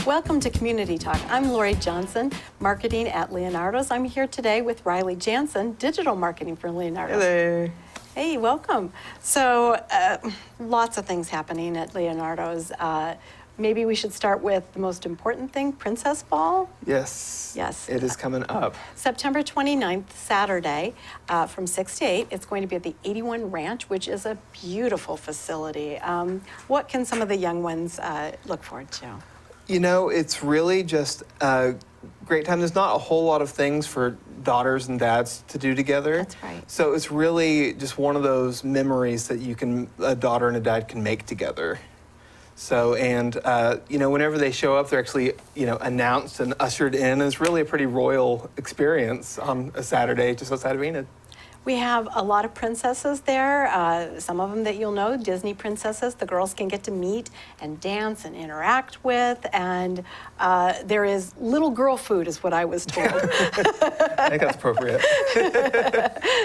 Welcome to Community Talk. I'm Laurie Jantzen, marketing at Leonardo's. I'm here today with Riley Jantzen, digital marketing for Leonardo's. Hello. Hey, welcome. So, lots of things happening at Leonardo's. Maybe we should start with the most important thing, Princess Ball. Yes. Yes. It is coming up. September 29th, Saturday, from 6 to 8. It's going to be at the 81 Ranch, which is a beautiful facility. What can some of the young ones look forward to? You know, it's really just a great time. There's not a whole lot of things for daughters and dads to do together. That's right. So it's really just one of those memories that a daughter and a dad can make together. So, and, whenever they show up, they're actually, announced and ushered in. It's really a pretty royal experience on a Saturday just outside of Enid. We have a lot of princesses there, some of them that you'll know, Disney princesses. The girls can get to meet and dance and interact with, and there is little girl food is what I was told. I think that's appropriate.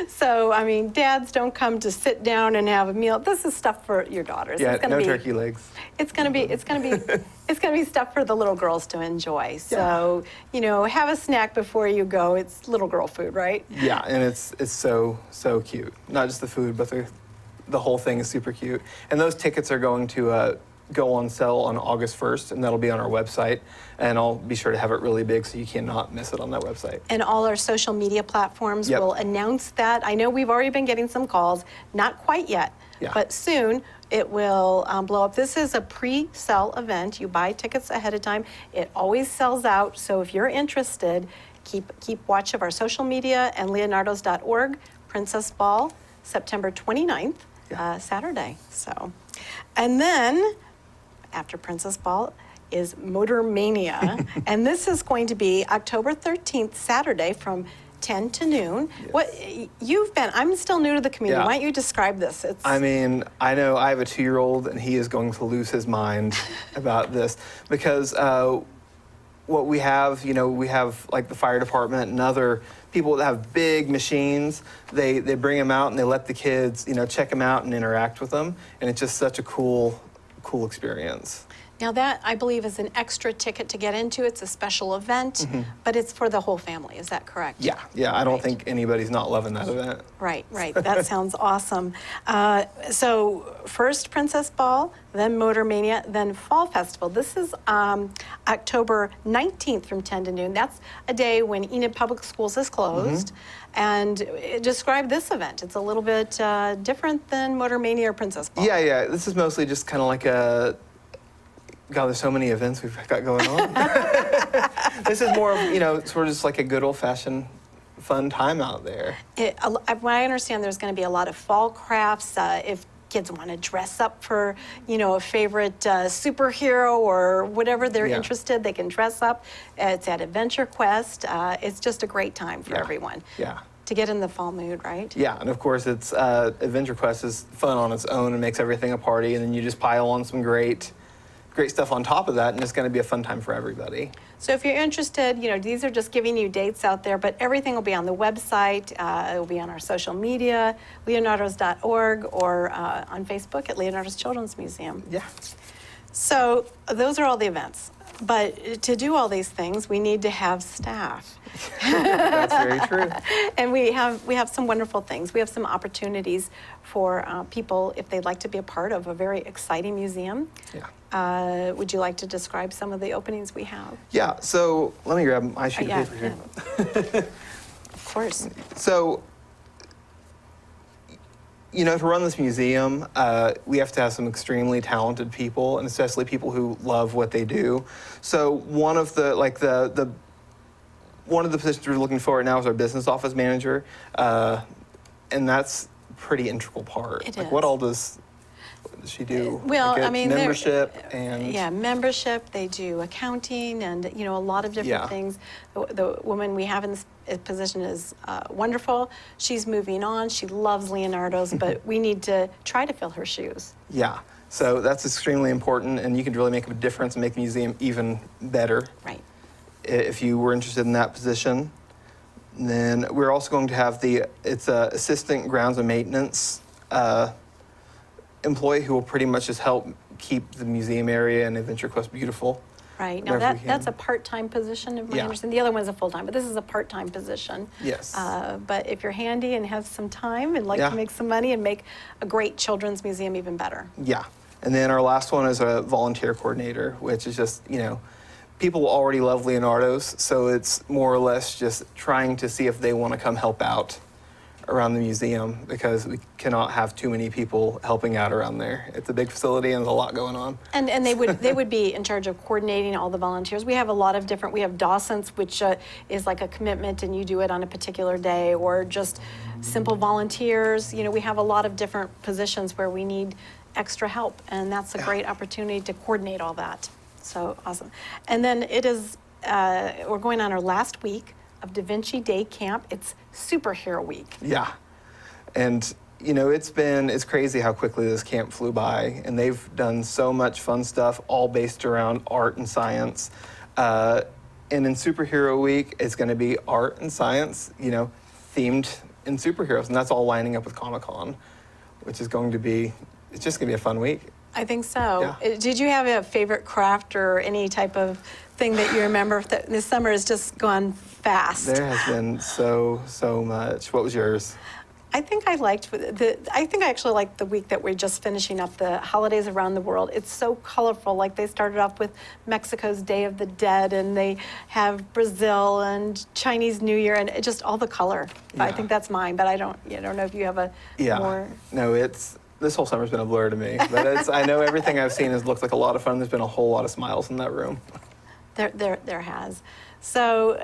So, I mean, dads don't come to sit down and have a meal. This is stuff for your daughters. Yeah, no turkey legs. It's gonna be stuff for the little girls to enjoy. So, have a snack before you go. It's little girl food, right? Yeah, and it's so cute. Not just the food, but the whole thing is super cute. And those tickets are going to go on sale on August 1st, and that'll be on our website. And I'll be sure to have it really big so you cannot miss it on that website. And all our social media platforms will announce that. I know we've already been getting some calls, not quite yet, but soon it will blow up. This is a pre-sale event. You buy tickets ahead of time. It always sells out, so if you're interested, keep watch of our social media and leonardos.org. Princess Ball, September 29th, Saturday. So, and then after Princess Ball is Motor Mania, and this is going to be October 13th, Saturday from 10 to noon. Yes. I'm still new to the community. Why don't you describe this? I mean, I know I have a 2-year-old and he is going to lose his mind about this because what we have, we have like the fire department and other people that have big machines. They bring them out and they let the kids, check them out and interact with them. And it's just such a cool experience. Now that, I believe, is an extra ticket to get into. It's a special event, but it's for the whole family. Is that correct? Yeah. I don't think anybody's not loving that event. Right. That sounds awesome. So first Princess Ball, then Motor Mania, then Fall Festival. This is October 19th from 10 to noon. That's a day when Enid Public Schools is closed. And describe this event. It's a little bit different than Motor Mania or Princess Ball. Yeah. This is mostly just kind of like God, there's so many events we've got going on. This is more of, sort of just like a good old-fashioned fun time out there. What I understand, there's going to be a lot of fall crafts. If kids want to dress up for, a favorite superhero or whatever they're interested, they can dress up. It's at Adventure Quest. It's just a great time for everyone. Yeah. To get in the fall mood, right? Yeah, and of course, it's Adventure Quest is fun on its own and makes everything a party, and then you just pile on some great stuff on top of that, and it's going to be a fun time for everybody. So if you're interested, these are just giving you dates out there, but everything will be on the website. It will be on our social media, leonardos.org, or on Facebook at Leonardo's Children's Museum. Yeah. So those are all the events. But to do all these things, we need to have staff. That's very true. And we have some wonderful things. We have some opportunities for people if they'd like to be a part of a very exciting museum. Yeah. Would you like to describe some of the openings we have? Yeah, so let me grab my sheet of paper here. Yeah. Of course. So, to run this museum, we have to have some extremely talented people, and especially people who love what they do. So one of the positions we're looking for right now is our business office manager, and that's a pretty integral part. It is. What all does she do? Well, membership and... Yeah, membership. They do accounting and, a lot of different things. The woman we have in this position is wonderful. She's moving on. She loves Leonardo's, but we need to try to fill her shoes. Yeah, so that's extremely important, and you can really make a difference and make the museum even better. Right. If you were interested in that position. Then we're also going to have it's a assistant grounds and maintenance employee who will pretty much just help keep the museum area and Adventure Quest beautiful. Right. Now that's a part-time position, if my understanding. The other one's a full-time, but this is a part-time position. Yes. But if you're handy and have some time and like to make some money and make a great children's museum even better. Yeah. And then our last one is a volunteer coordinator, which is just, people already love Leonardo's, so it's more or less just trying to see if they want to come help out around the museum, because we cannot have too many people helping out around there. It's a big facility and there's a lot going on. And they would be in charge of coordinating all the volunteers. We have a lot of different, we have docents, which is like a commitment and you do it on a particular day, or just simple volunteers. We have a lot of different positions where we need extra help, and that's a great opportunity to coordinate all that. So awesome. And then it is, we're going on our last week of Da Vinci Day Camp. It's Superhero Week. Yeah. And, it's crazy how quickly this camp flew by. And they've done so much fun stuff, all based around art and science. And in Superhero Week, it's going to be art and science, themed in superheroes. And that's all lining up with Comic-Con, which is going to be, it's just going to be a fun week. I think so. Yeah. Did you have a favorite craft or any type of thing that you remember? This summer has just gone fast. There has been so much. What was yours? I think I actually liked the week that we're just finishing up, the holidays around the world. It's so colorful. Like they started off with Mexico's Day of the Dead, and they have Brazil and Chinese New Year, and just all the color. Yeah. I think that's mine, but I don't know if you have a more. No, this whole summer's been a blur to me, but I know everything I've seen has looked like a lot of fun. There's been a whole lot of smiles in that room. There has. So,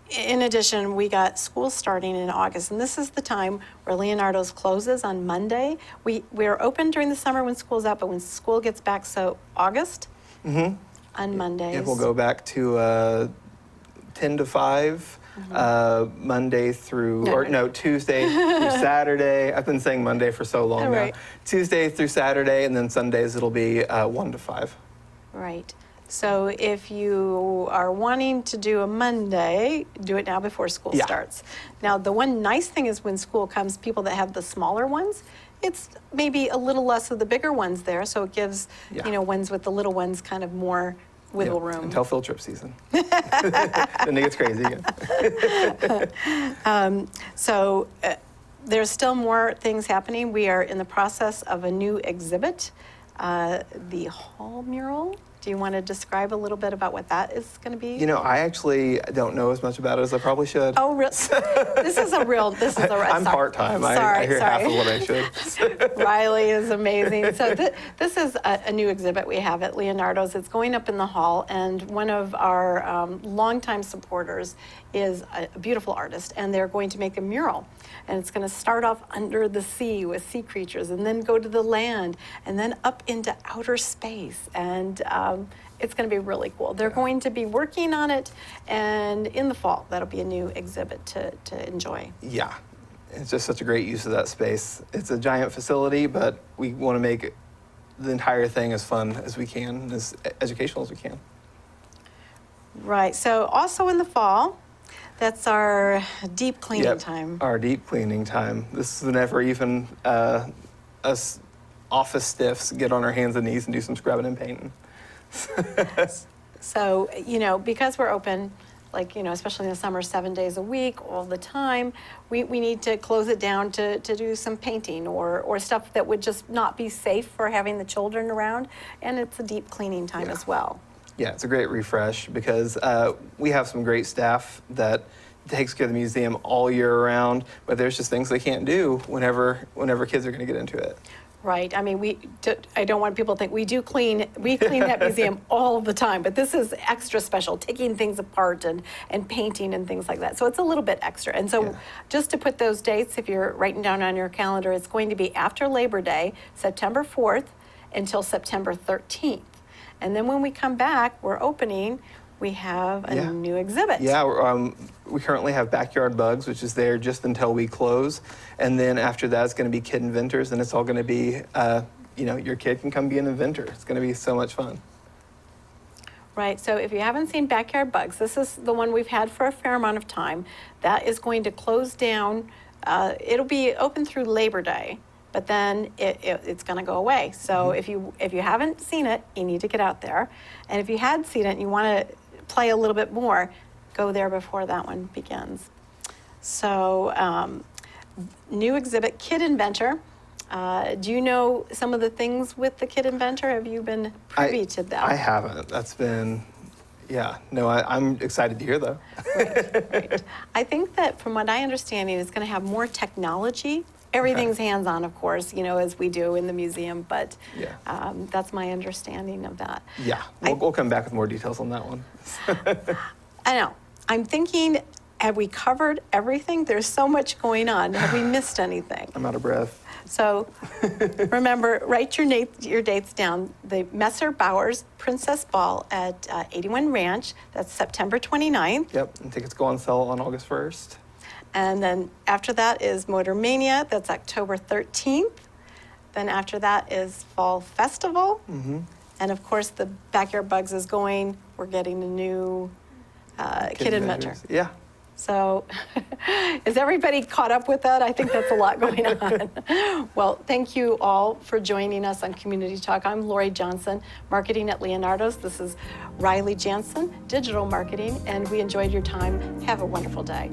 in addition, we got school starting in August, and this is the time where Leonardo's closes on Monday. We're open during the summer when school's out, but when school gets back, so August on Mondays. Yeah, we'll go back to 10 to 5. Monday through, Tuesday through Saturday. I've been saying Monday for so long now. Tuesday through Saturday, and then Sundays it'll be 1 to 5. Right. So if you are wanting to do a Monday, do it now before school starts. Now, the one nice thing is when school comes, people that have the smaller ones, it's maybe a little less of the bigger ones there, so it gives, ones with the little ones kind of more wiggle room. Until field trip season. Then it gets crazy again. So there's still more things happening. We are in the process of a new exhibit, the Hall Mural. Do you want to describe a little bit about what that is going to be? I actually don't know as much about it as I probably should. Oh, really? This is I'm part-time. I hear half of what I should. Riley is amazing. So this is a new exhibit we have at Leonardo's. It's going up in the hall, and one of our longtime supporters is a beautiful artist, and they're going to make a mural. And it's going to start off under the sea with sea creatures, and then go to the land, and then up into outer space. And it's going to be really cool. They're going to be working on it, and in the fall, that'll be a new exhibit to enjoy. Yeah, it's just such a great use of that space. It's a giant facility, but we want to make the entire thing as fun as we can, as educational as we can. Right, so also in the fall, that's our deep cleaning time. Our deep cleaning time. This is whenever even us office stiffs get on our hands and knees and do some scrubbing and painting. So, because we're open, especially in the summer, 7 days a week, all the time, we need to close it down to do some painting or stuff that would just not be safe for having the children around. And it's a deep cleaning time as well. Yeah, it's a great refresh because we have some great staff that takes care of the museum all year round, but there's just things they can't do whenever kids are going to get into it. Right. I mean, I don't want people to think we clean that museum all the time, but this is extra special, taking things apart and painting and things like that. So it's a little bit extra. And so just to put those dates, if you're writing down on your calendar, it's going to be after Labor Day, September 4th until September 13th. And then when we come back, we're opening, we have a new exhibit. Yeah, we currently have Backyard Bugs, which is there just until we close. And then after that, it's going to be Kid Inventors, and it's all going to be, your kid can come be an inventor. It's going to be so much fun. Right, so if you haven't seen Backyard Bugs, this is the one we've had for a fair amount of time. That is going to close down. It'll be open through Labor Day, but then it's going to go away. So if you haven't seen it, you need to get out there. And if you had seen it and you want to play a little bit more, go there before that one begins. So new exhibit, Kid Inventor. Do you know some of the things with the Kid Inventor? Have you been privy to that? I haven't. That's been, yeah. No, I'm excited to hear, though. Right. I think that from what I understand, it's going to have more technology. Everything's hands-on, of course, as we do in the museum, but that's my understanding of that. Yeah, we'll come back with more details on that one. I know. I'm thinking, have we covered everything? There's so much going on. Have we missed anything? I'm out of breath. So remember, write your dates down. The Messer Bowers Princess Ball at 81 Ranch. That's September 29th. Yep, and tickets go on sale on August 1st. And then after that is Motor Mania. That's October 13th. Then after that is Fall Festival. And of course, the Backyard Bugs is going. We're getting a new Kid Inventor. Yeah. So is everybody caught up with that? I think that's a lot going on. Well, thank you all for joining us on Community Talk. I'm Laurie Jantzen, marketing at Leonardo's. This is Riley Jantzen, digital marketing, and we enjoyed your time. Have a wonderful day.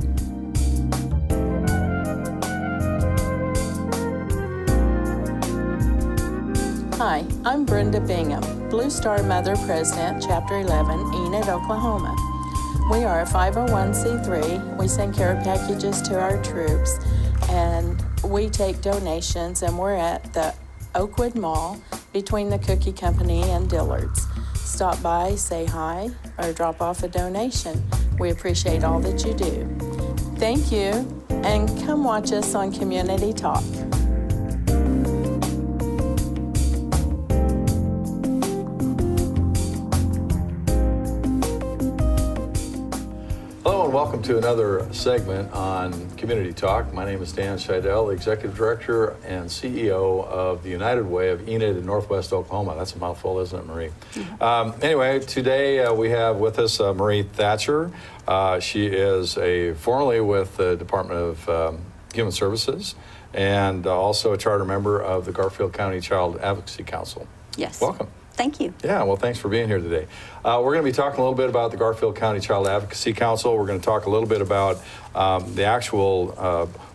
Hi, I'm Brenda Bingham, Blue Star Mother President, Chapter 11, Enid, Oklahoma. We are a 501c3. We send care packages to our troops, and we take donations, and we're at the Oakwood Mall between the Cookie Company and Dillard's. Stop by, say hi, or drop off a donation. We appreciate all that you do. Thank you, and come watch us on Community Talk. Hello and welcome to another segment on Community Talk. My name is Dan Schiedel, Executive Director and CEO of the United Way of Enid in Northwest Oklahoma. That's a mouthful, isn't it, Marie? Anyway, today we have with us Marie Thatcher. She is formerly with the Department of Human Services and also a charter member of the Garfield County Child Advocacy Council. Yes. Welcome. Thank you. Yeah, well, thanks for being here today. We're going to be talking a little bit about the Garfield County Child Advocacy Council. We're going to talk a little bit about the actual,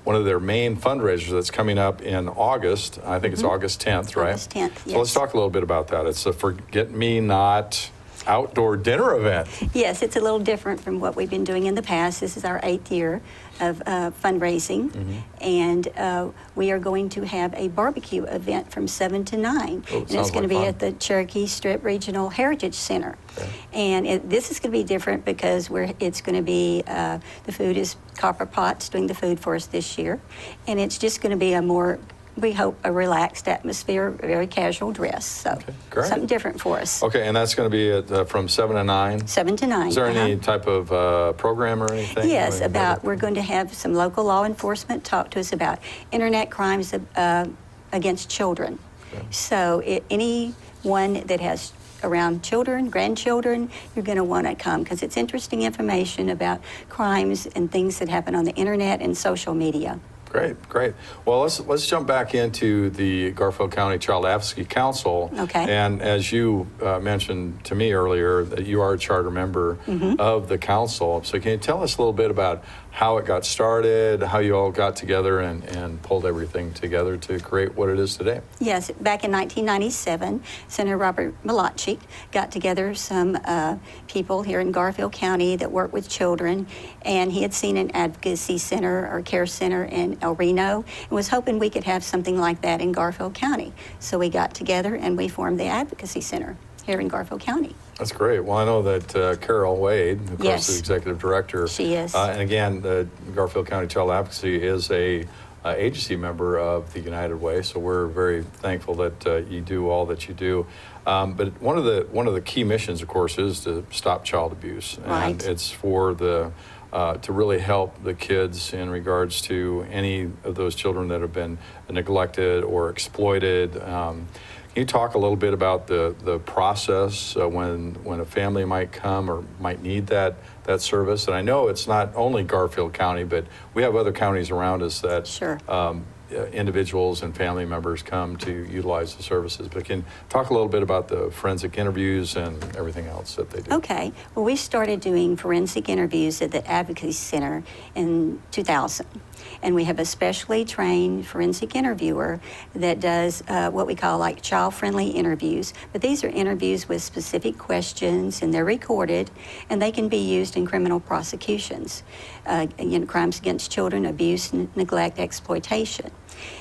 one of their main fundraisers that's coming up in August. I think it's August 10th, right? August 10th, yes. So let's talk a little bit about that. It's a Forget Me Not outdoor dinner event. Yes, it's a little different from what we've been doing in the past. This is our 8th year of fundraising, and we are going to have a barbecue event from 7 to 9. And it's going to be at the Cherokee Strip Regional Heritage Center. Okay. And this is going to be different because it's going to be, the food is Copper Potts doing the food for us this year, and it's just going to be a more, we hope, a relaxed atmosphere, very casual dress. So something different for us. Okay, and that's going to be from 7 to 9? 7 to 9. Is there any type of program or anything? Yes, we're going to have some local law enforcement talk to us about internet crimes against children. Okay. So anyone that has around children, grandchildren, you're going to want to come because it's interesting information about crimes and things that happen on the internet and social media. Great, great. Well, let's jump back into the Garfield County Child Advocacy Council. Okay. And as you mentioned to me earlier, that you are a charter member of the council. So can you tell us a little bit about how it got started, how you all got together and pulled everything together to create what it is today? Yes, back in 1997, Senator Robert Malachi got together some people here in Garfield County that work with children, and he had seen an advocacy center or care center in El Reno and was hoping we could have something like that in Garfield County. So we got together and we formed the Advocacy Center here in Garfield County. That's great. Well, I know that Carol Wade, of course, the executive director. She is. And again, the Garfield County Child Advocacy is a agency member of the United Way, so we're very thankful that you do all that you do. But one of the key missions, of course, is to stop child abuse, and it's for the to really help the kids in regards to any of those children that have been neglected or exploited. Can you talk a little bit about the process when a family might come or might need that service? And I know it's not only Garfield County, but we have other counties around us that individuals and family members come to utilize the services. But can you talk a little bit about the forensic interviews and everything else that they do? Okay. Well, we started doing forensic interviews at the Advocacy Center in 2000. And we have a specially trained forensic interviewer that does what we call like child-friendly interviews. But these are interviews with specific questions, and they're recorded, and they can be used in criminal prosecutions. Crimes against children, abuse, neglect, exploitation.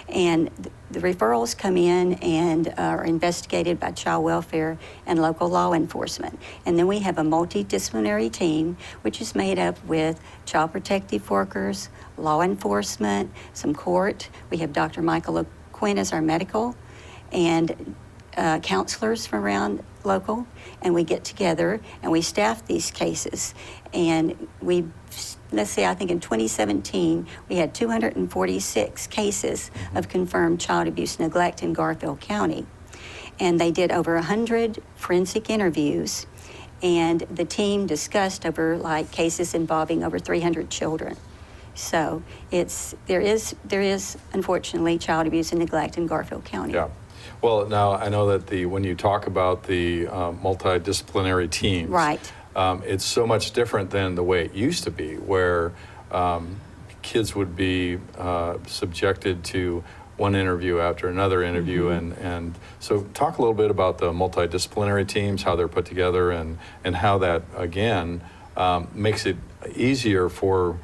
And the referrals come in and are investigated by child welfare and local law enforcement. And then we have a multidisciplinary team, which is made up with child protective workers, law enforcement, some court. We have Dr. Michael Quinn as our medical, and counselors from around local, and we get together and we staff these cases. And let's say, I think in 2017, we had 246 cases of confirmed child abuse neglect in Garfield County. And they did over 100 forensic interviews, and the team discussed over like cases involving over 300 children. So there is unfortunately child abuse and neglect in Garfield County. Yeah. Well, now I know that when you talk about the multidisciplinary teams, right. It's so much different than the way it used to be, where kids would be subjected to one interview after another interview, and so talk a little bit about the multidisciplinary teams, how they're put together, and how that again makes it easier for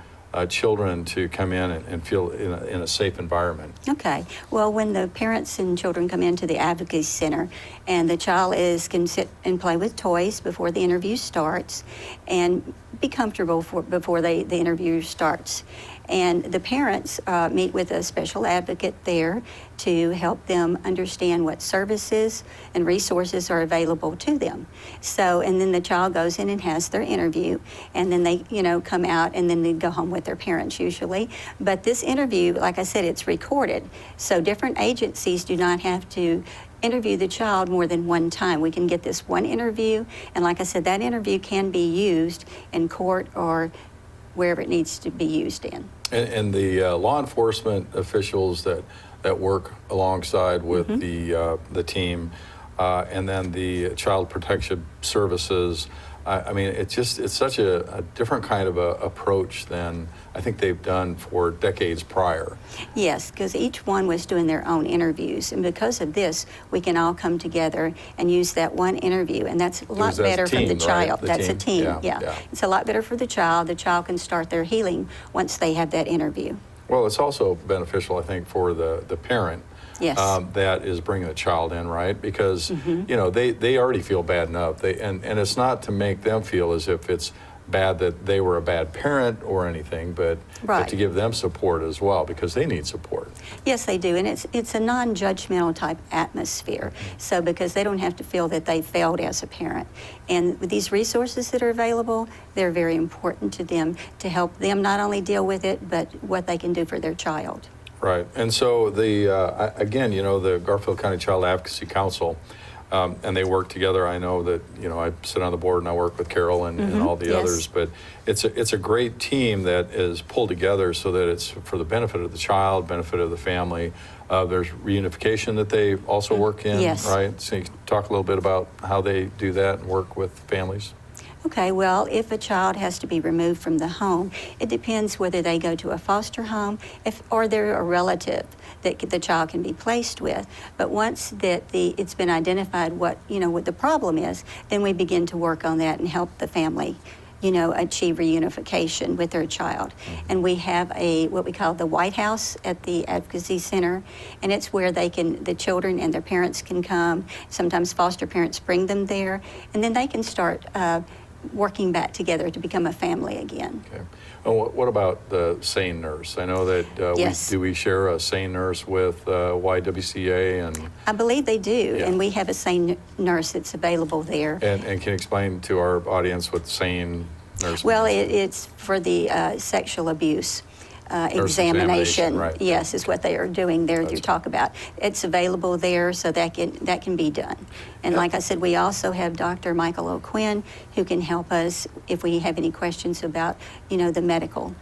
children to come in and feel in a safe environment. Okay. Well, when the parents and children come into the Advocacy Center, and the child can sit and play with toys before the interview starts, and be comfortable before the interview starts. And the parents meet with a special advocate there to help them understand what services and resources are available to them. So, and then the child goes in and has their interview, and then they, come out, and then they go home with their parents usually. But this interview, like I said, it's recorded. So different agencies do not have to interview the child more than one time. We can get this one interview, and like I said, that interview can be used in court or wherever it needs to be used in. And the law enforcement officials that work alongside with the team, and then the child protection services, I mean, it's such a different kind of a approach than I think they've done for decades prior. Yes, because each one was doing their own interviews, and because of this, we can all come together and use that one interview, and that's a lot better for the child. That's a team, yeah. It's a lot better for the child. The child can start their healing once they have that interview. Well, it's also beneficial, I think, for the parent. Yes. That is bringing the child in, right? Because, they already feel bad enough. And it's not to make them feel as if it's bad that they were a bad parent or anything, but to give them support as well, because they need support. Yes, they do, and it's a non-judgmental type atmosphere. So because they don't have to feel that they failed as a parent. And with these resources that are available, they're very important to them to help them not only deal with it, but what they can do for their child. Right, and so again, the Garfield County Child Advocacy Council, and they work together. I know that, I sit on the board and I work with Carol and all the others, but it's a great team that is pulled together so that it's for the benefit of the child, benefit of the family. There's reunification that they also work in, right? So you can talk a little bit about how they do that and work with families. Okay, well, if a child has to be removed from the home, it depends whether they go to a foster home or they're a relative that the child can be placed with. But once that it's been identified what the problem is, then we begin to work on that and help the family achieve reunification with their child. And we have what we call the White House at the Advocacy Center, and it's where the children and their parents can come. Sometimes foster parents bring them there, and then they can start working back together to become a family again. Okay. Well, what about the SANE nurse? I know that we share a SANE nurse with YWCA, and I believe they do, and we have a SANE nurse that's available there. And can you explain to our audience what SANE nurse Well, means? it's for the sexual abuse examination. Right. Yes, is what they are doing there. You talk about it's available there, so that can be done. And like I said, we also have Dr. Michael O'Quinn who can help us if we have any questions about the medical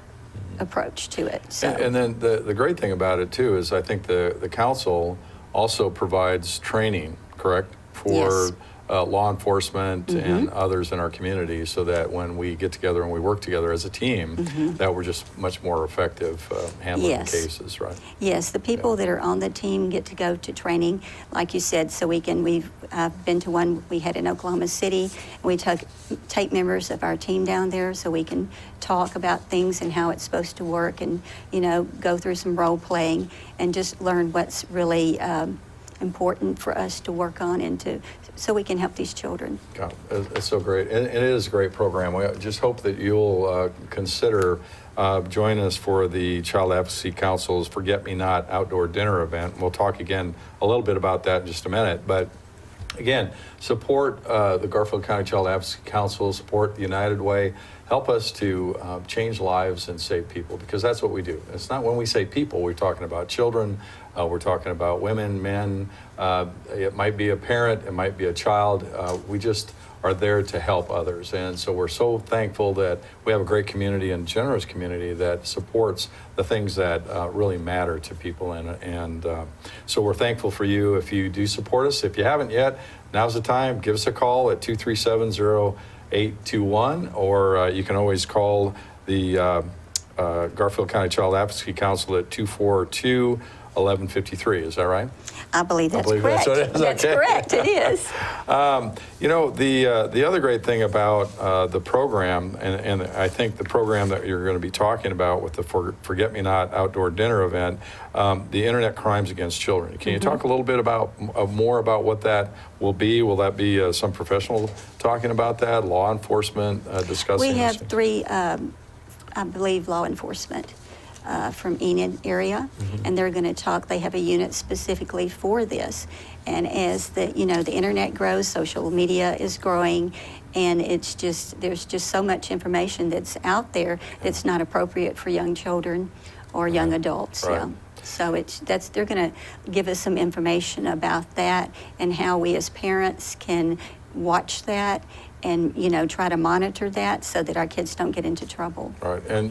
approach to it. So. And then the great thing about it too is I think the council also provides training, correct, for Yes. Law enforcement and others in our community, so that when we get together and we work together as a team, that we're just much more effective handling Yes. the cases, right? Yes, the people that are on the team get to go to training, like you said, so we've been to one we had in Oklahoma City. We take members of our team down there so we can talk about things and how it's supposed to work, and go through some role playing and just learn what's really important for us to work on and so we can help these children. God, it's so great. And it is a great program. We just hope that you'll consider joining us for the Child Advocacy Council's Forget-Me-Not outdoor dinner event. We'll talk again a little bit about that in just a minute. But again, support the Garfield County Child Advocacy Council, support the United Way. Help us to change lives and save people, because that's what we do. It's not, when we say people, we're talking about children, we're talking about women, men, it might be a parent, it might be a child. We just are there to help others. And so we're so thankful that we have a great community and generous community that supports the things that really matter to people. And so we're thankful for you if you do support us. If you haven't yet, now's the time. Give us a call at 237-0821, or you can always call the Garfield County Child Advocacy Council at 242-1153. Is that right? I believe that's believe correct. that's what it is. That's Okay. correct, it is. The other great thing about the program, and I think the program that you're going to be talking about with the Forget-Me-Not outdoor dinner event, the internet crimes against children. Can you talk a little bit more about what that will be? Will that be some professional talking about that, law enforcement discussing We have this? three, I believe, law enforcement from Enid area, and they're going to talk. They have a unit specifically for this. And as the internet grows, social media is growing, and there's just so much information that's out there that's not appropriate for young children or young adults. Right. Yeah. So they're going to give us some information about that and how we as parents can watch that and try to monitor that so that our kids don't get into trouble. Right, and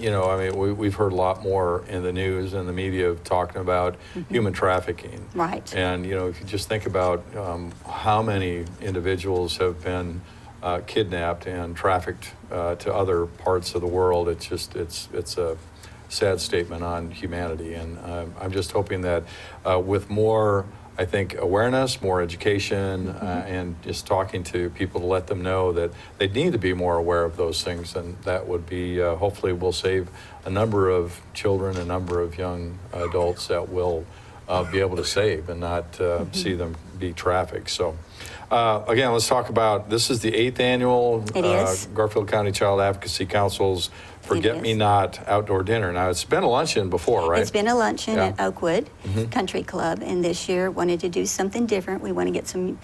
we've heard a lot more in the news and the media talking about human trafficking. Right. And if you just think about how many individuals have been kidnapped and trafficked to other parts of the world, it's a sad statement on humanity. And I'm just hoping that with more, I think, awareness, more education, and just talking to people to let them know that they need to be more aware of those things, and that would be, hopefully will save a number of children, a number of young adults that will be able to save and not see them be trafficked. So again, let's talk about, this is the 8th annual Garfield County Child Advocacy Council's Forget-Me-Not outdoor dinner. Now, it's been a luncheon before, right? It's been a luncheon at Oakwood Country Club, and this year wanted to do something different. We want to get some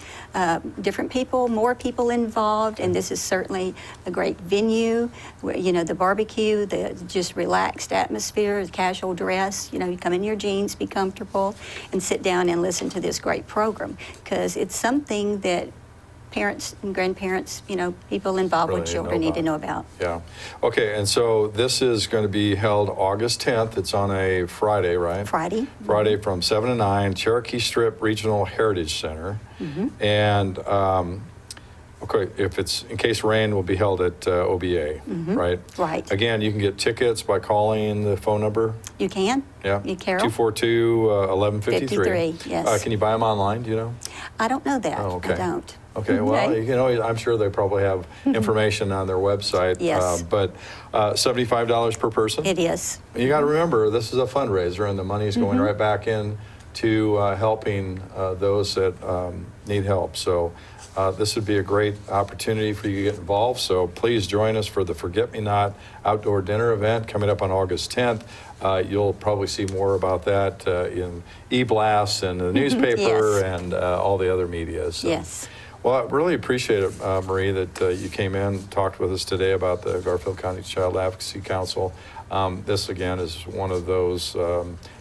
different people, more people involved, and this is certainly a great venue. Where, the barbecue, the just relaxed atmosphere, the casual dress. You come in your jeans, be comfortable, and sit down and listen to this great program, because it's something that parents and grandparents, people involved Really with children need to know about. Yeah. Okay, and so this is going to be held August 10th. It's on a Friday, right? Friday. Friday from 7 to 9, Cherokee Strip Regional Heritage Center. And, okay, if it's, in case rain, will be held at OBA, right? Right. Again, you can get tickets by calling the phone number. You can? Yeah. Carol? 242-1153. 53, yes. Can you buy them online, do you know? I don't know that. Oh, okay. I don't. Okay, well, I'm sure they probably have information on their website. Yes. But $75 per person. It is. You got to remember, this is a fundraiser, and the money is going right back in to helping those that need help. So this would be a great opportunity for you to get involved. So please join us for the Forget-Me-Not outdoor dinner event coming up on August 10th. You'll probably see more about that in e-blasts and the newspaper and all the other media. So. Yes. Well, I really appreciate it, Marie, that you came in, talked with us today about the Garfield County Child Advocacy Council. This, again, is one of those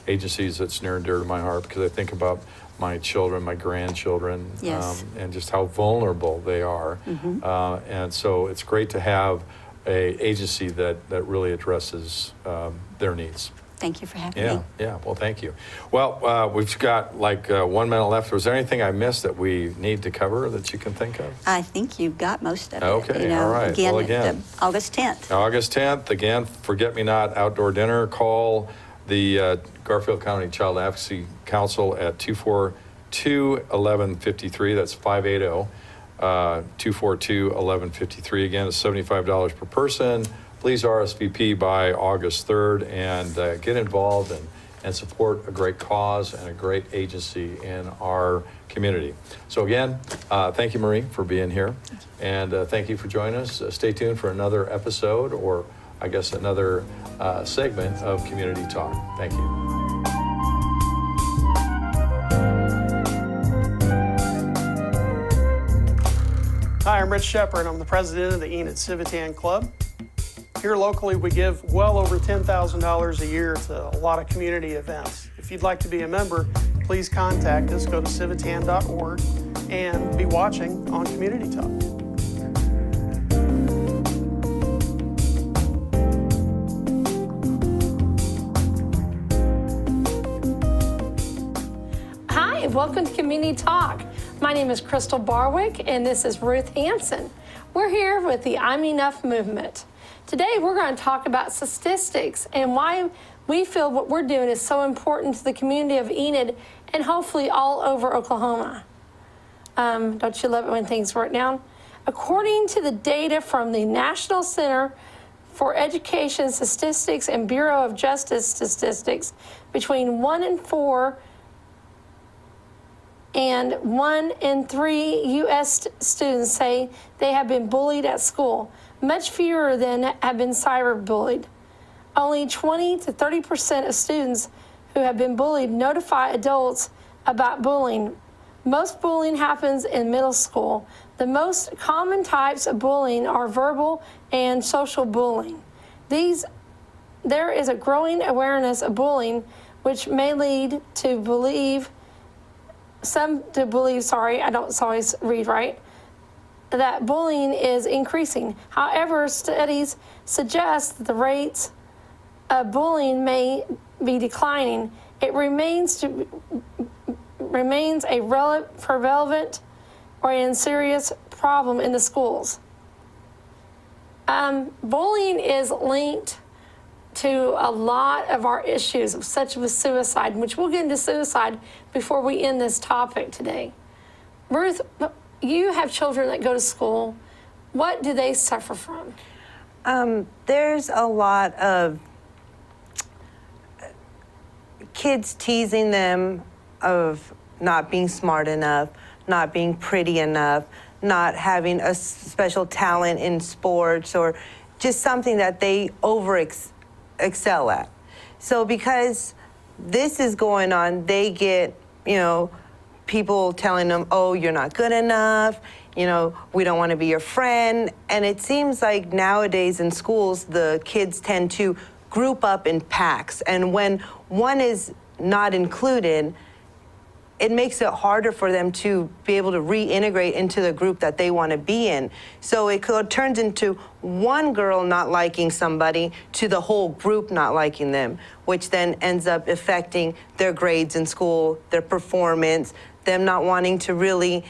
agencies that's near and dear to my heart, because I think about my children, my grandchildren, and just how vulnerable they are. And so it's great to have a agency that really addresses their needs. Thank you for having me. Yeah. Well, thank you. Well, we've got like 1 minute left. Was there anything I missed that we need to cover that you can think of? I think you've got most of it. Okay, all right. Again, Well, again, August 10th. August 10th, again, Forget-Me-Not Outdoor Dinner. Call the Garfield County Child Advocacy Council at 242-1153. That's 580-242-1153. Again, it's $75 per person. Please RSVP by August 3rd and get involved and support a great cause and a great agency in our community. So again, thank you, Marie, for being here. And thank you for joining us. Stay tuned for another episode, or I guess another segment of Community Talk. Thank you. Hi, I'm Rich Shepard. I'm the president of the Enid Civitan Club. Here locally, we give well over $10,000 a year to a lot of community events. If you'd like to be a member, please contact us. Go to civitan.org and be watching on Community Talk. Hi, welcome to Community Talk. My name is Chrystal Barwick, and this is Ruth Hanson. We're here with the I'm Enough movement. Today, we're going to talk about statistics and why we feel what we're doing is so important to the community of Enid and hopefully all over Oklahoma. Don't you love it when things work down? According to the data from the National Center for Education Statistics and Bureau of Justice Statistics, between 1 in 4 and 1 in 3 U.S. students say they have been bullied at school. Much fewer than have been cyberbullied. Only 20 to 30% of students who have been bullied notify adults about bullying. Most bullying happens in middle school. The most common types of bullying are verbal and social bullying. There is a growing awareness of bullying, which may lead to I don't always read right, that bullying is increasing. However, studies suggest that the rates of bullying may be declining. It remains a prevalent or serious problem in the schools. Bullying is linked to a lot of our issues, such as suicide, which we'll get into suicide before we end this topic today. Ruth, you have children that go to school. What do they suffer from? There's a lot of kids teasing them of not being smart enough, not being pretty enough, not having a special talent in sports, or just something that they excel at. So because this is going on, they get, people telling them, oh, you're not good enough, we don't want to be your friend. And it seems like nowadays in schools, the kids tend to group up in packs. And when one is not included, it makes it harder for them to be able to reintegrate into the group that they want to be in. So it turns into one girl not liking somebody to the whole group not liking them, which then ends up affecting their grades in school, their performance, them not wanting to really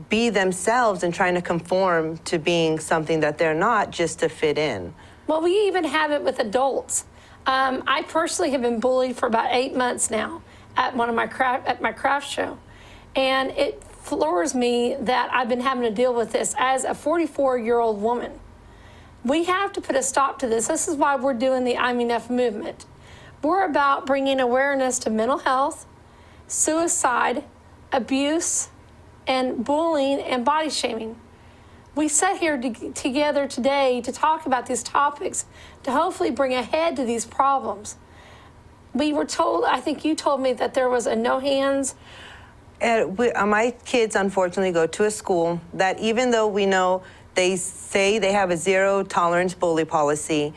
be themselves and trying to conform to being something that they're not just to fit in. Well, we even have it with adults. I personally have been bullied for about 8 months now at my craft show. And it floors me that I've been having to deal with this as a 44-year-old woman. We have to put a stop to this. This is why we're doing the I'm Enough movement. We're about bringing awareness to mental health, suicide, abuse, and bullying and body shaming. We sat here together today to talk about these topics to hopefully bring a head to these problems. We were told, I think you told me, that there was a no hands. My kids unfortunately go to a school that, even though we know they say they have a zero tolerance bully policy,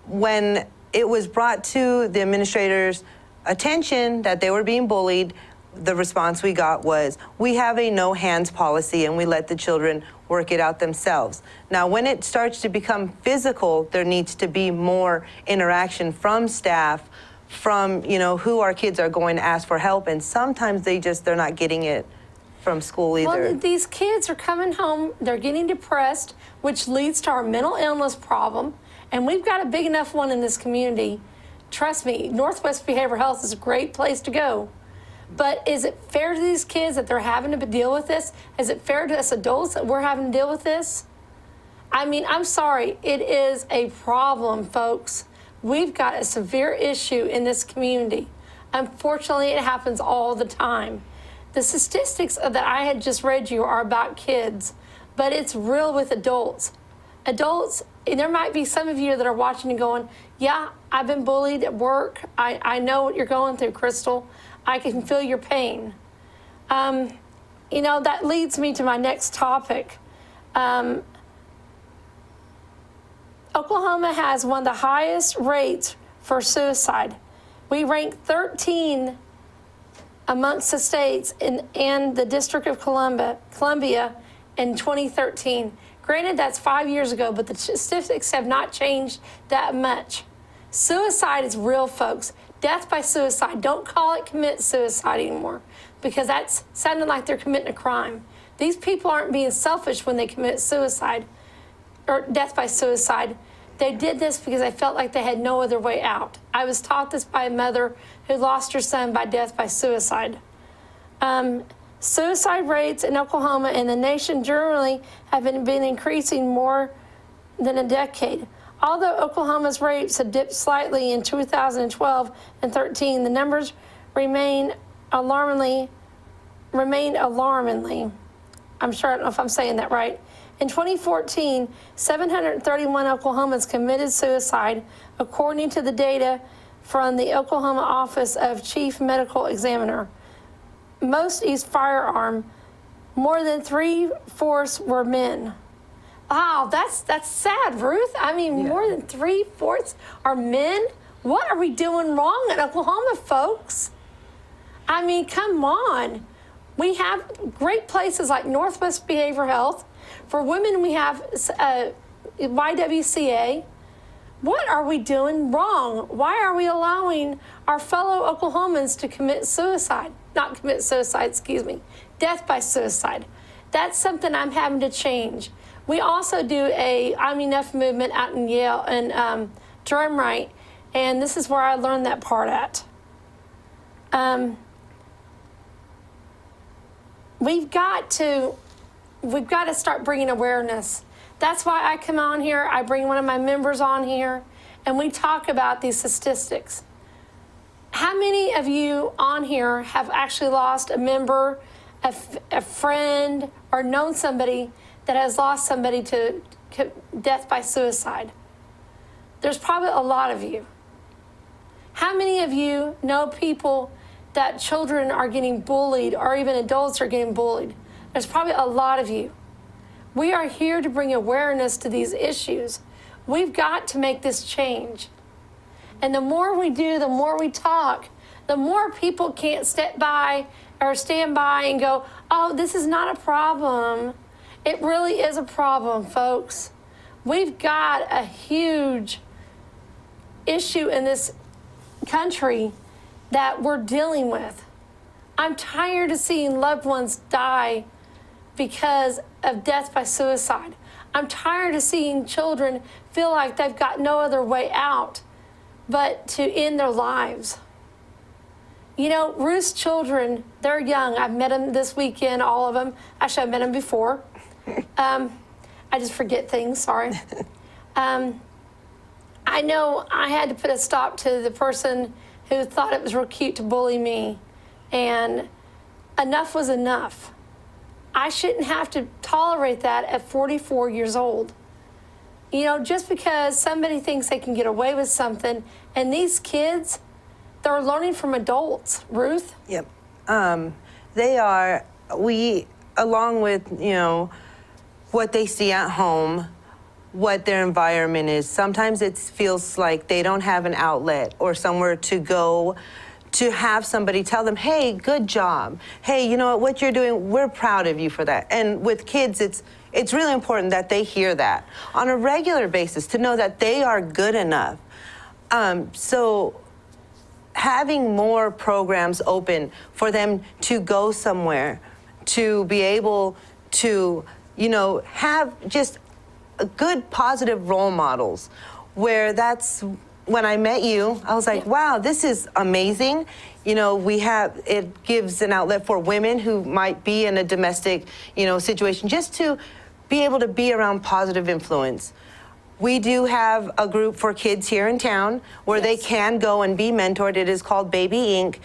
when it was brought to the administrator's attention that they were being bullied, the response we got was, we have a no hands policy and we let the children work it out themselves. Now, when it starts to become physical, there needs to be more interaction from staff, from, you know, who our kids are going to ask for help, and sometimes they're not getting it from school either. Well, these kids are coming home, they're getting depressed, which leads to our mental illness problem, and we've got a big enough one in this community. Trust me, Northwest Behavioral Health is a great place to go. But is it fair to these kids that they're having to deal with this? Is it fair to us adults that we're having to deal with this? I mean, I'm sorry, it is a problem, folks. We've got a severe issue in this community. Unfortunately, it happens all the time. The statistics that I had just read you are about kids, but it's real with adults. Adults, there might be some of you that are watching and going, yeah, I've been bullied at work. I know what you're going through, Chrystal. I can feel your pain. You know, that leads me to my next topic. Oklahoma has one of the highest rates for suicide. We rank 13 amongst the states in the District of Columbia in 2013. Granted, that's 5 years ago, but the statistics have not changed that much. Suicide is real, folks. Death by suicide. Don't call it commit suicide anymore, because that's sounding like they're committing a crime. These people aren't being selfish when they commit suicide or death by suicide. They did this because they felt like they had no other way out. I was taught this by a mother who lost her son by death by suicide. Suicide rates in Oklahoma and the nation generally have been increasing more than a decade. Although Oklahoma's rates have dipped slightly in 2012 and 13, the numbers remain alarmingly. I'm sure, I don't know if I'm saying that right. In 2014, 731 Oklahomans committed suicide, according to the data from the Oklahoma Office of Chief Medical Examiner. Most used firearm. More than 3/4 were men. Wow, that's sad, Ruth. I mean, more than 3/4 are men? What are we doing wrong in Oklahoma, folks? I mean, come on. We have great places like Northwest Behavioral Health. For women, we have YWCA. What are we doing wrong? Why are we allowing our fellow Oklahomans to commit suicide? Not commit suicide, excuse me. Death by suicide. That's something I'm having to change. We also do a I'm Enough movement out in Yale and Drumright, and this is where I learned that part at. We've got to start bringing awareness. That's why I come on here, I bring one of my members on here, and we talk about these statistics. How many of you on here have actually lost a member, a friend, or known somebody that has lost somebody to death by suicide? There's probably a lot of you. How many of you know people that children are getting bullied, or even adults are getting bullied? There's probably a lot of you. We are here to bring awareness to these issues. We've got to make this change. And the more we do, the more we talk, the more people can't step by or stand by and go, oh, this is not a problem. It really is a problem, folks. We've got a huge issue in this country that we're dealing with. I'm tired of seeing loved ones die because of death by suicide. I'm tired of seeing children feel like they've got no other way out but to end their lives. You know, Ruth's children, they're young. I've met them this weekend, all of them. Actually, I've met them before. I just forget things, sorry. I know I had to put a stop to the person who thought it was real cute to bully me, and enough was enough. I shouldn't have to tolerate that at 44 years old. You know, just because somebody thinks they can get away with something, and these kids, they're learning from adults. Ruth? Yep. Along with, you know, what they see at home, what their environment is, sometimes it feels like they don't have an outlet or somewhere to go to have somebody tell them, hey, good job. Hey, you know what you're doing, we're proud of you for that. And with kids, it's really important that they hear that on a regular basis, to know that they are good enough. So having more programs open for them to go somewhere, to be able to, you know, have just good, positive role models, where that's when I met you, I was like, wow, this is amazing. You know, it gives an outlet for women who might be in a domestic, you know, situation, just to be able to be around positive influence. We do have a group for kids here in town where they can go and be mentored. It is called Baby Inc.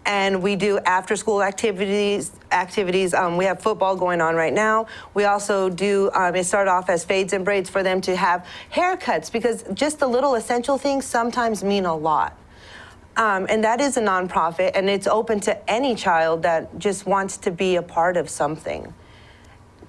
And we do after-school activities. We have football going on right now. We also do, it started off as fades and braids for them to have haircuts, because just the little essential things sometimes mean a lot. And that is a nonprofit, and it's open to any child that just wants to be a part of something,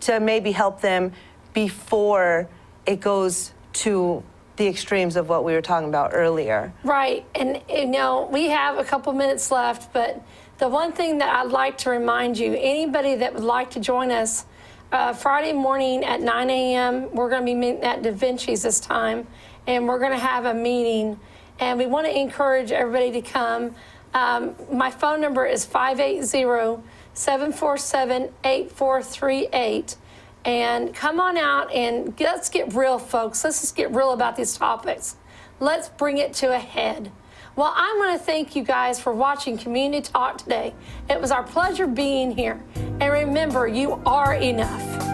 to maybe help them before it goes to the extremes of what we were talking about earlier. Right, and you know, we have a couple minutes left, but the one thing that I'd like to remind you, anybody that would like to join us, Friday morning at 9 a.m., we're going to be meeting at Da Vinci's this time, and we're going to have a meeting, and we want to encourage everybody to come. My phone number is 580-747-8438. And come on out and let's get real, folks. Let's just get real about these topics. Let's bring it to a head. Well, I want to thank you guys for watching Community Talk today. It was our pleasure being here. And remember, you are enough.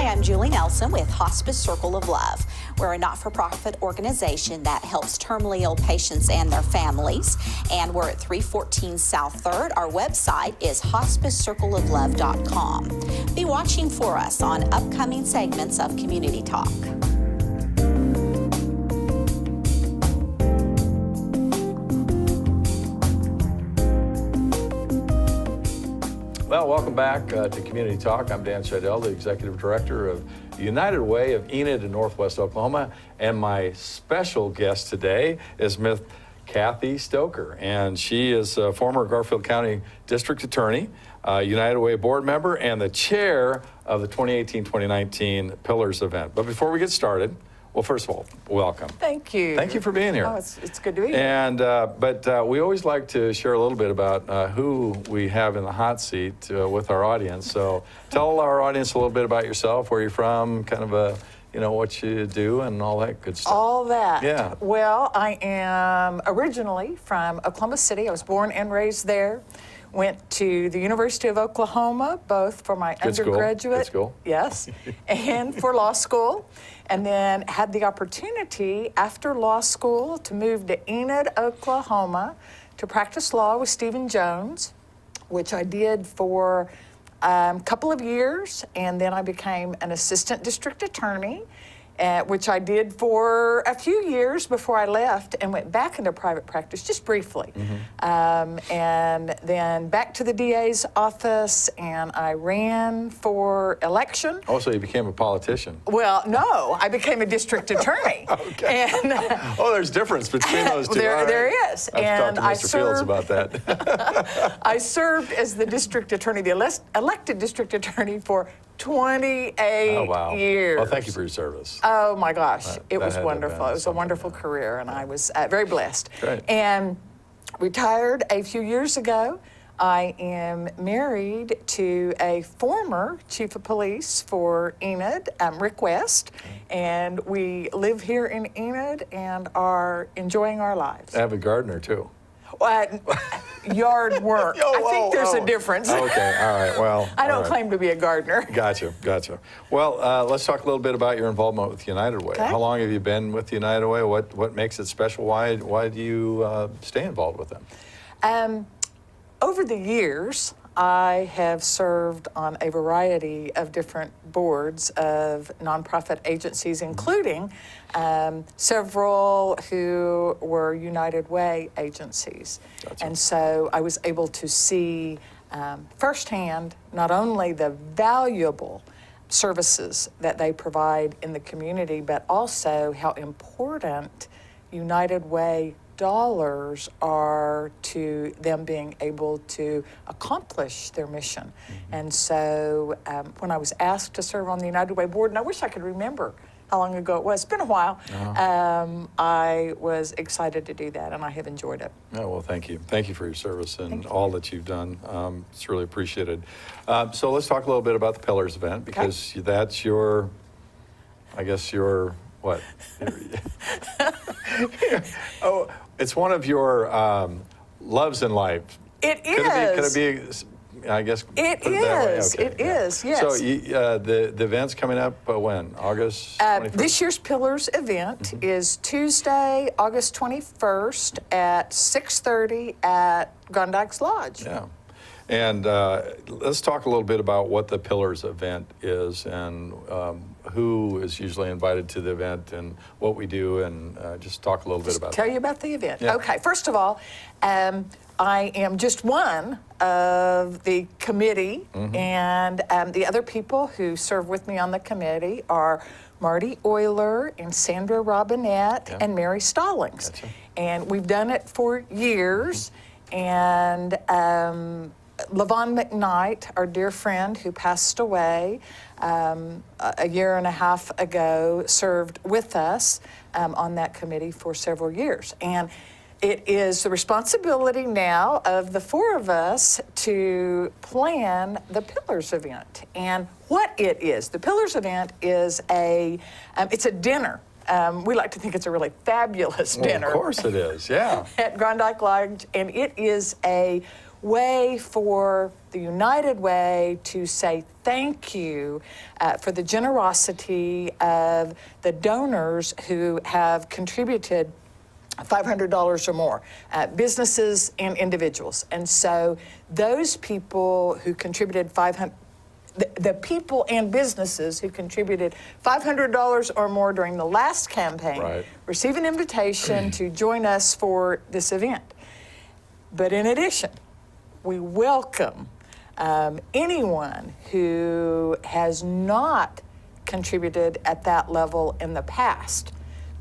I'm Julie Nelson with Hospice Circle of Love. We're a not-for-profit organization that helps terminally ill patients and their families, and we're at 314 South 3rd. Our website is hospicecircleoflove.com. Be watching for us on upcoming segments of Community Talk. Well, welcome back to Community Talk. I'm Dan Schiedel, the Executive Director of United Way of Enid in Northwest Oklahoma. And my special guest today is Ms. Cathy Stocker. And she is a former Garfield County District Attorney, United Way board member, and the chair of the 2018-2019 Pillars event. But before we get started, well, first of all, welcome. Thank you. Thank you for being here. Oh, it's good to be here. And but we always like to share a little bit about who we have in the hot seat with our audience. So tell our audience a little bit about yourself, where you're from, kind of what you do, and all that good stuff. All that. Yeah. Well, I am originally from Oklahoma City. I was born and raised there. Went to the University of Oklahoma, both for my undergraduate, Good school. Yes, and for law school. And then had the opportunity after law school to move to Enid, Oklahoma, to practice law with Stephen Jones, which I did for a couple of years. And then I became an assistant district attorney, which I did for a few years before I left and went back into private practice, just briefly. And then back to the DA's office, and I ran for election. Oh, so you became a politician. Well, no, I became a district attorney. Okay. And, there's difference between those two. There is. I have to talk to Mr. Fields about that. I served as the district attorney, the elected district attorney for 28 years. Well, thank you for your service. Oh my gosh, it was had to have wonderful. been It was a wonderful career, and I was very blessed. Great. And retired a few years ago. I am married to a former chief of police for Enid, Rick West, and we live here in Enid and are enjoying our lives. I have a gardener, too. Yard work. I think there's a difference. Okay, all right, well. I don't claim to be a gardener. Gotcha. Well, let's talk a little bit about your involvement with United Way. Okay. How long have you been with United Way? What makes it special? Why do you stay involved with them? Over the years, I have served on a variety of different boards of nonprofit agencies, including several who were United Way agencies. Gotcha. And so I was able to see firsthand not only the valuable services that they provide in the community, but also how important United Way dollars are to them being able to accomplish their mission. And so when I was asked to serve on the United Way board, and I wish I could remember how long ago it was, it's been a while, I was excited to do that, and I have enjoyed it. Oh, well, thank you. Thank you for your service and all that you've done. It's really appreciated. So let's talk a little bit about the Pillars event, because that's your, I guess your, what? Oh, it's one of your loves in life. It Could is. it be, I guess, It put it that way? is. Okay, It yeah. is, yes. So the event's coming up when? August 21st? This year's Pillars event is Tuesday, August 21st at 6:30 at Gondikes Lodge. Yeah. And let's talk a little bit about what the Pillars event is and who is usually invited to the event and what we do, and just talk a little bit about Tell that. you about the event. Yeah. Okay, first of all, I am just one of the committee, and the other people who serve with me on the committee are Marty Euler and Sandra Robinette and Mary Stallings. Gotcha. And we've done it for years, and Levon McKnight, our dear friend who passed away a year and a half ago, served with us on that committee for several years. And it is the responsibility now of the four of us to plan the Pillars event. And what it is, the Pillars event is it's a dinner. We like to think it's a really fabulous dinner. Of course it is, yeah. At Gondike Lodge, and it is a way for the United Way to say thank you for the generosity of the donors who have contributed $500 or more, businesses and individuals. And so those people who contributed the people and businesses who contributed $500 or more during the last campaign receive an invitation to join us for this event. But in addition, we welcome anyone who has not contributed at that level in the past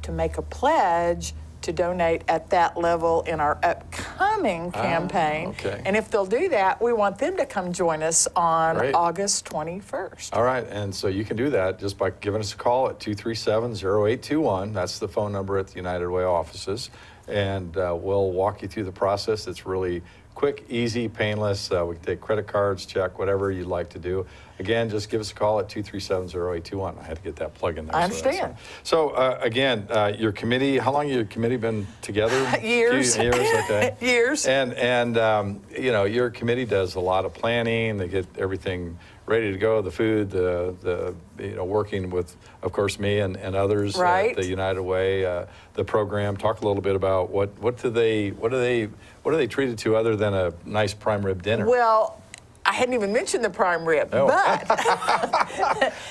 to make a pledge to donate at that level in our upcoming campaign. Okay. And if they'll do that, we want them to come join us on August 21st. All right, and so you can do that just by giving us a call at 237-0821. That's the phone number at the United Way offices. And we'll walk you through the process. It's really quick, easy, painless. We can take credit cards, check, whatever you'd like to do. Again, just give us a call at 237-0821. I had to get that plug in there. I understand. So again, your committee, how long has your committee been together? Years. Years, okay. Years. And you know, your committee does a lot of planning. They get everything ready to go, the food, the you know, working with, of course, me and others at the United Way, the program. Talk a little bit about what are they treated to other than a nice prime rib dinner? Well, I hadn't even mentioned the prime rib, but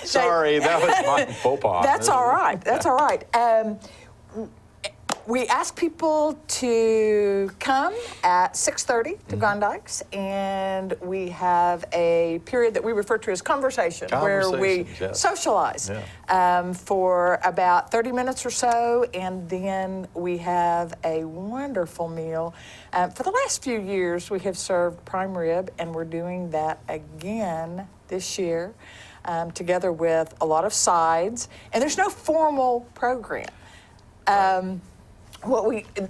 sorry, that was my faux pas. That's all right. That's all right. We ask people to come at 6:30 to Gondikes, and we have a period that we refer to as conversation where we socialize for about 30 minutes or so, and then we have a wonderful meal. For the last few years, we have served prime rib, and we're doing that again this year, together with a lot of sides, and there's no formal program.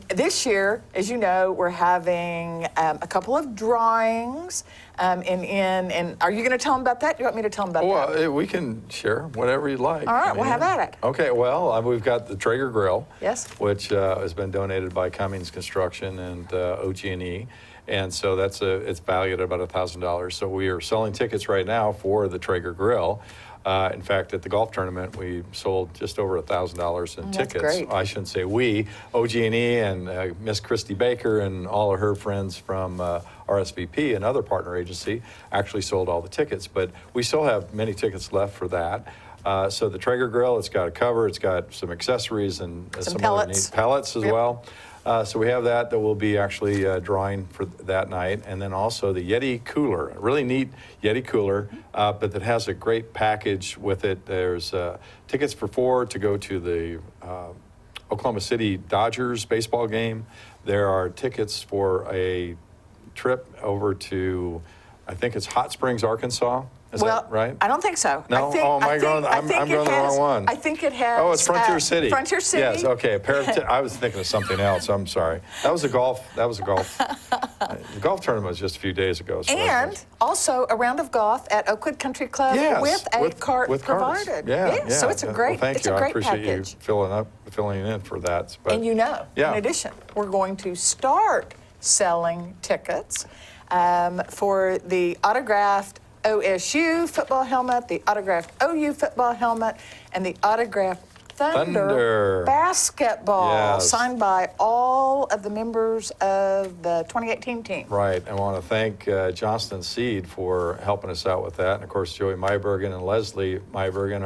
This year, as you know, we're having a couple of drawings, and are you going to tell them about that? Do you want me to tell them about that? Well, we can share whatever you'd like. All right, we'll have at it. Okay, well, we've got the Traeger Grill, which has been donated by Cummings Construction and OG&E. And so it's valued at about $1,000. So we are selling tickets right now for the Traeger Grill. In fact, at the golf tournament, we sold just over $1,000 in tickets. Great. I shouldn't say we, OG&E and Miss Christy Baker and all of her friends from RSVP, another partner agency, actually sold all the tickets. But we still have many tickets left for that. So the Traeger Grill, it's got a cover, it's got some accessories and some pellets. other neat pellets as well. So we have that will be actually drawing for that night. And then also the Yeti cooler, a really neat Yeti cooler, but that has a great package with it. There's tickets for 4 to go to the Oklahoma City Dodgers baseball game. There are tickets for a trip over to, I think it's Hot Springs, Arkansas. Is that right? I don't think so. No? I'm going the wrong one. I think it has. Oh, it's Frontier City. Frontier City. Yes, okay. A pair of I was thinking of something else. I'm sorry. That was a golf. The golf tournament was just a few days ago. So and also a round of golf at Oakwood Country Club with a cart provided. Yeah. So it's a great, well, thank you. I appreciate package. you filling in for that. But, And in addition, we're going to start selling tickets for the autographed OSU football helmet, the autographed OU football helmet, and the autographed Thunder basketball, signed by all of the members of the 2018 team. Right. I want to thank Johnston Seed for helping us out with that. And, of course, Joey Mybergen and Leslie Mybergen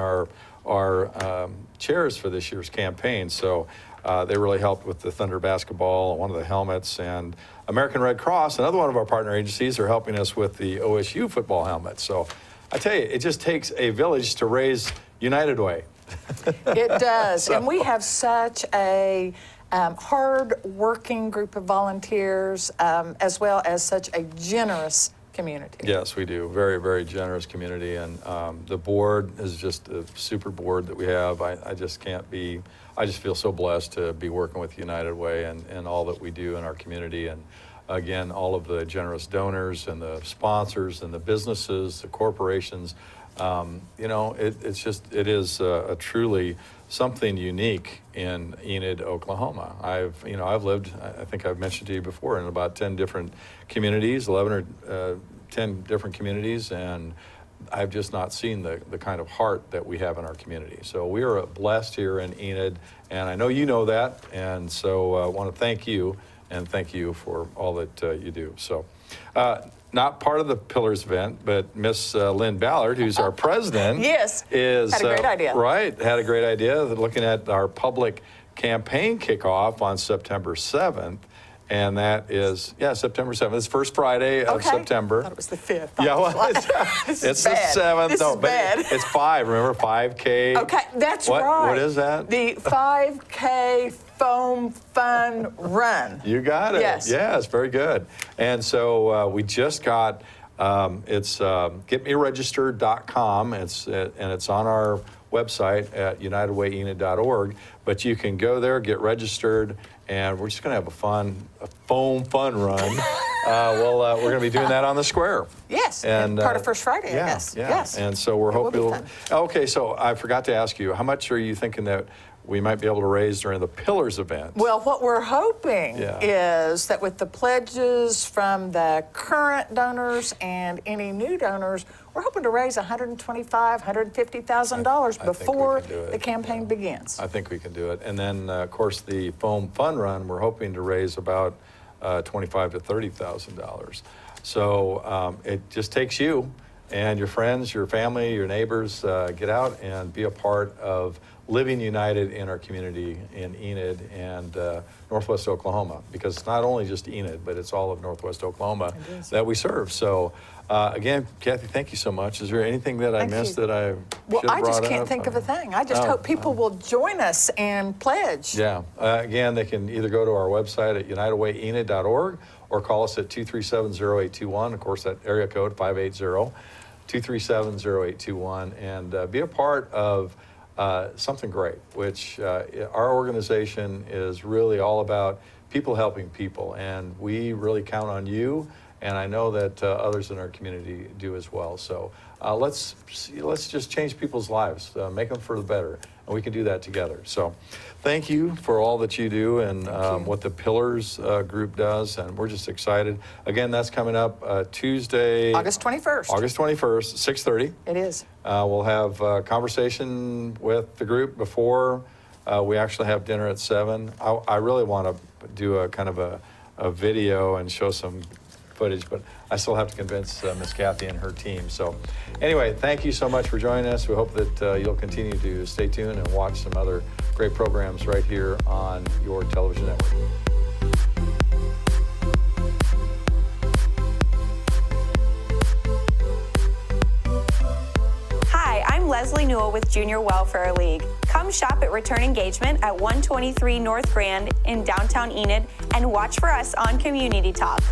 are chairs for this year's campaign. So they really helped with the Thunder basketball, one of the helmets, and American Red Cross, another one of our partner agencies, are helping us with the OSU football helmet. So I tell you, it just takes a village to raise United Way. It does. And we have such a hard-working group of volunteers, as well as such a generous community. Yes, we do. Very, very generous community. And the board is just a super board that we have. I just feel so blessed to be working with United Way and all that we do in our community. And again, all of the generous donors and the sponsors and the businesses, the corporations. It is a truly something unique in Enid, Oklahoma. I've lived, I think I've mentioned to you before, in about 10 different communities, 11 or 10 different communities, and I've just not seen the kind of heart that we have in our community. So we are blessed here in Enid, and I know you know that, and so I want to thank you, and thank you for all that you do. So. Not part of the Pillars event, but Miss Lynn Ballard, who's our president, had a great idea. Right, had a great idea. Looking at our public campaign kickoff on September 7th, and that is September 7th. It's first Friday of September. I thought it was the 5th. Yeah, well, it's the 7th. This is bad. It's 5. Remember 5K? Okay, that's right. What is that? The 5K Foam Fun Run. You got it. Yes, very good. And so we just got it's getmeregistered.com. It's on our website at unitedwayenid.org. But you can go there, get registered, and we're just going to have a foam fun run. We're going to be doing that on the square. Yes, and part of First Friday, I guess. Yes. And so we're hoping. Okay, so I forgot to ask you, how much are you thinking that we might be able to raise during the Pillars event? Well, what we're hoping is that with the pledges from the current donors and any new donors, we're hoping to raise $125,000, $150,000 before the campaign begins. I think we can do it. And then, of course, the Foam Fun Run, we're hoping to raise about $25,000 to $30,000. So it just takes you and your friends, your family, your neighbors, get out and be a part of living united in our community in Enid and Northwest Oklahoma, because it's not only just Enid, but it's all of Northwest Oklahoma that we serve. So again, Cathy, thank you so much. Is there anything that I missed that I should have brought up? Well, I just can't think of a thing. I just hope people will join us and pledge. Yeah. Again, they can either go to our website at unitedwayenid.org or call us at 237-0821. Of course, that area code 580-237-0821, and be a part of something great, which our organization is really all about people helping people, and we really count on you, and I know that others in our community do as well. So let's just change people's lives, make them for the better, and we can do that together. So thank you for all that you do and what the Pillars group does, and we're just excited. Again, that's coming up Tuesday, August 21st. August 21st, 6:30. It is. We'll have a conversation with the group before we actually have dinner at 7. I really want to do a kind of a video and show some footage, but I still have to convince Miss Cathy and her team. So anyway, thank you so much for joining us. We hope that you'll continue to stay tuned and watch some other great programs right here on your television network. Leslie Newell with Junior Welfare League. Come shop at Return Engagement at 123 North Grand in downtown Enid and watch for us on Community Talk.